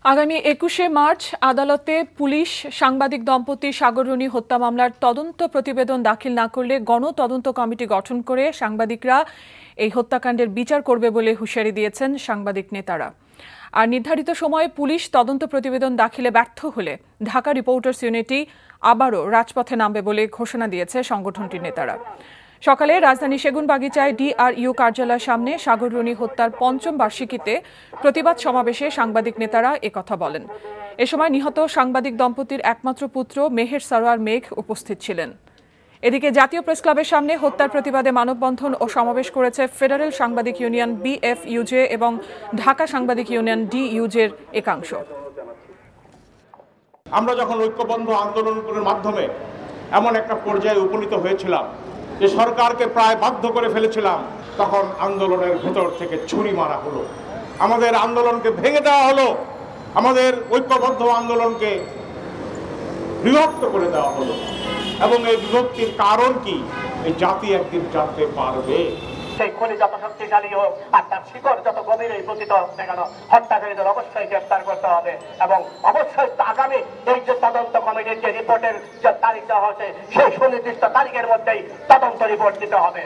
আগামী ২১শে মার্চ আদালতে পুলিশ সাংবাদিক দম্পতি সাগর রুনি হত্যা মামলার তদন্ত প্রতিবেদন দাখিল না করলে গণতদন্ত কমিটি গঠন করে সাংবাদিকরা এই হত্যাকাণ্ডের বিচার করবে বলে হুঁশিয়ারি দিয়েছেন সাংবাদিক নেতারা। আর নির্ধারিত সময়ে পুলিশ তদন্ত প্রতিবেদন দাখিলে ব্যর্থ হলে ঢাকা রিপোর্টার্স ইউনিটি আবারও রাজপথে নামবে বলে ঘোষণা দিয়েছে সংগঠনটির নেতারা। সকালে রাজধানী সেগুনবাগিচায় ডিআরইউ কার্যালয়ের সামনে সাগর রুনি হত্যার পঞ্চম বার্ষিকীতে প্রতিবাদ সমাবেশে সাংবাদিক নেতারা একথা বলেন। এ সময় নিহত সাংবাদিক দম্পতির একমাত্র পুত্র মেহের সারোয়ার মেঘ উপস্থিত ছিলেন। এদিকে জাতীয় প্রেসক্লাবের সামনে হত্যার প্রতিবাদে মানববন্ধন ও সমাবেশ করেছে ফেডারেল সাংবাদিক ইউনিয়ন বিএফইউজে এবং ঢাকা সাংবাদিক ইউনিয়ন ডিইউজের একাংশ। আমরা যখন ঐক্যবদ্ধ আন্দোলনের মাধ্যমে এমন একটা পর্যায়ে উপনীত হয়েছিলাম যে সরকারকে প্রায় বাধ্য করে ফেলেছিলাম, তখন আন্দোলনের ভেতর থেকে ছুরি মারা হলো, আমাদের আন্দোলনকে ভেঙে দেওয়া হলো, আমাদের ঐক্যবদ্ধ আন্দোলনকে বিভক্ত করে দেওয়া হলো। এবং এই বিভক্তির কারণ কি, এই জাতি একদিন জানতে পারবে। সেই খনি যত শক্তিশালী হোক আর তার শিকড় যত গভীরে পতিত হোক না কেন, হত্যাকারীদের অবশ্যই গ্রেফতার করতে হবে এবং অবশ্যই আগামী এই যে তদন্ত কমিটির যে রিপোর্টের যে তারিখ দেওয়া হয়েছে সেই সুনির্দিষ্ট তারিখের মধ্যেই তদন্ত রিপোর্ট দিতে হবে।